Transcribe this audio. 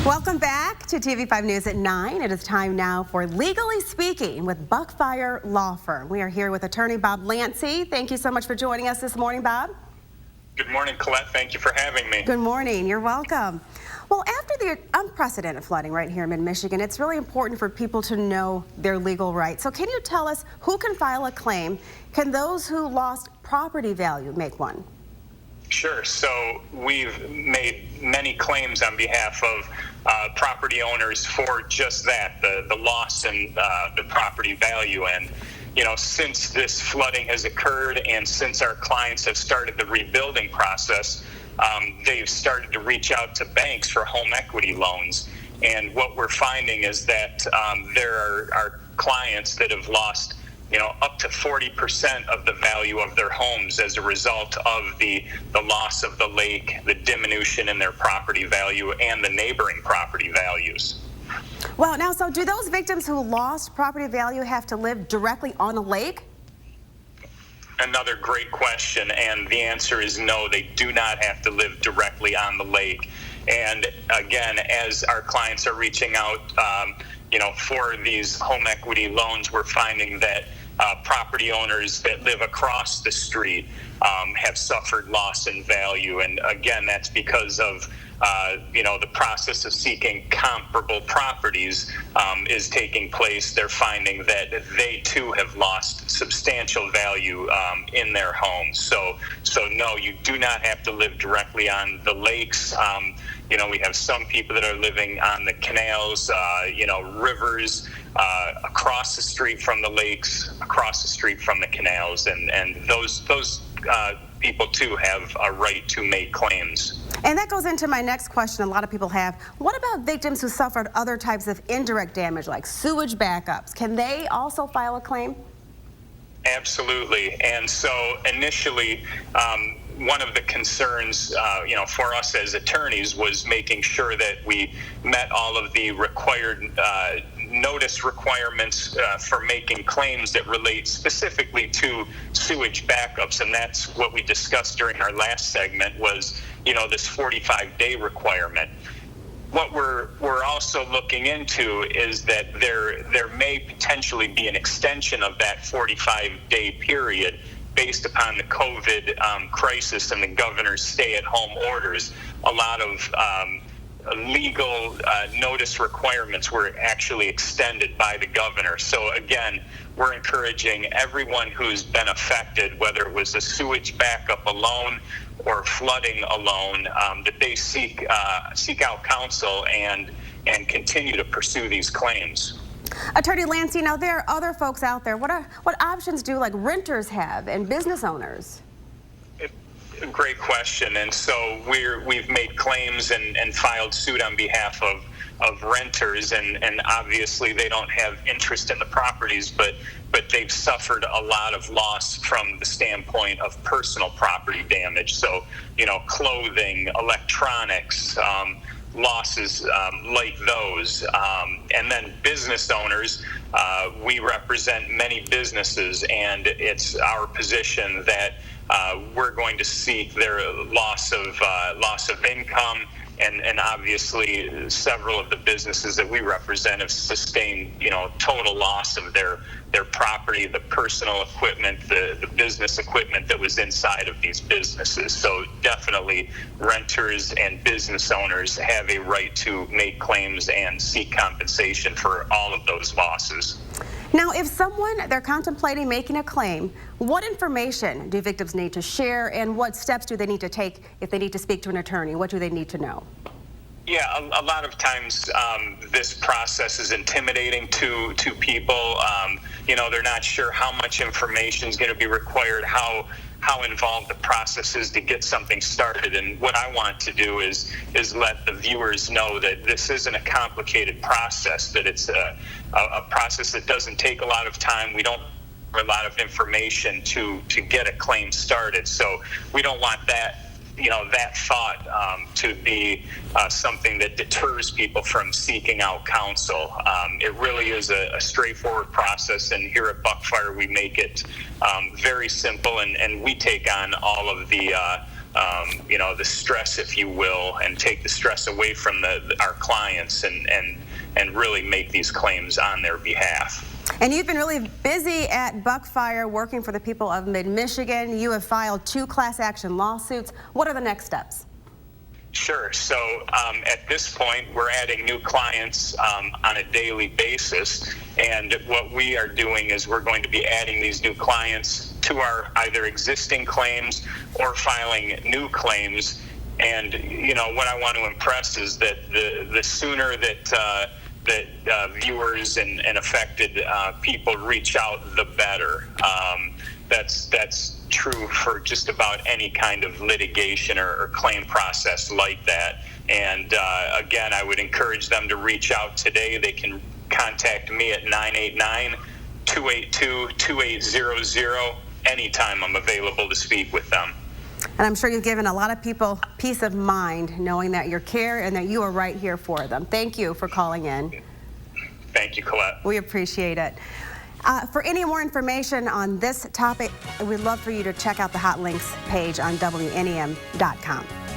Welcome back to TV5 News at 9. It is time now for Legally Speaking with Buckfire Law Firm. We are here with attorney Bob Lancey. Thank you so much for joining us this morning, Bob. Good morning, Colette. Thank you for having me. Good morning. You're welcome. Well, after the unprecedented flooding right here in mid-Michigan, it's really important for people to know their legal rights. So can you tell us who can file a claim? Can those who lost property value make one? Sure. So we've made many claims on behalf of property owners for just that, the loss in the property value. And, you know, since this flooding has occurred and since our clients have started the rebuilding process, they've started to reach out to banks for home equity loans. And what we're finding is that there are clients that have lost up to 40% of the value of their homes as a result of the loss of the lake, the diminution in their property value, and the neighboring property values. Well, now, so do those victims who lost property value have to live directly on a lake? Another great question, and the answer is no, they do not have to live directly on the lake. And again, as our clients are reaching out, for these home equity loans, we're finding that property owners that live across the street have suffered loss in value. And again, that's because of the process of seeking comparable properties is taking place. They're finding that they too have lost substantial value in their homes. So no, you do not have to live directly on the lakes. We have some people that are living on the canals, rivers, across the street from the lakes, across the street from the canals, and those people too have a right to make claims. And that goes into my next question a lot of people have. What about victims who suffered other types of indirect damage like sewage backups? Can they also file a claim? Absolutely. And so initially, one of the concerns, for us as attorneys was making sure that we met all of the required notice requirements for making claims that relate specifically to sewage backups. And that's what we discussed during our last segment was, this 45-day requirement. What we're also looking into is that there may potentially be an extension of that 45-day period based upon the COVID crisis and the governor's stay-at-home orders. A lot of legal notice requirements were actually extended by the governor. So again, we're encouraging everyone who's been affected, whether it was a sewage backup alone or flooding alone, that they seek out counsel and continue to pursue these claims. Attorney Lancey, now there are other folks out there. What options do like renters have and business owners? Great question. And so we've made claims and filed suit on behalf of renters, and obviously they don't have interest in the properties, but they've suffered a lot of loss from the standpoint of personal property damage. So, clothing, electronics, losses like those. And then business owners, we represent many businesses, and it's our position that we're going to seek their loss of income, and obviously several of the businesses that we represent have sustained total loss of their property, the personal equipment, the business equipment that was inside of these businesses. So definitely renters and business owners have a right to make claims and seek compensation for all of those losses. Now, if they're contemplating making a claim, what information do victims need to share, and what steps do they need to take if they need to speak to an attorney? What do they need to know? Yeah, a lot of times this process is intimidating to people. They're not sure how much information is going to be required, how involved the process is to get something started. And what I want to do is let the viewers know that this isn't a complicated process, that it's a process that doesn't take a lot of time. We don't have a lot of information to get a claim started. So we don't want that thought to be something that deters people from seeking out counsel. It really is a straightforward process, and here at Buckfire we make it very simple, and we take on all of the the stress, if you will, and take the stress away from our clients and really make these claims on their behalf. And you've been really busy at Buckfire working for the people of Mid-Michigan. You have filed 2 class action lawsuits. What are the next steps? Sure. So at this point, we're adding new clients on a daily basis. And what we are doing is we're going to be adding these new clients to our either existing claims or filing new claims. And, what I want to impress is that the sooner that viewers and affected people reach out, the better. That's true for just about any kind of litigation or claim process like that. And again, I would encourage them to reach out today. They can contact me at 989-282-2800. Anytime I'm available to speak with them. And I'm sure you've given a lot of people peace of mind knowing that you care and that you are right here for them. Thank you for calling in. Thank you, Colette. We appreciate it. For any more information on this topic, we'd love for you to check out the Hot Links page on WNEM.com.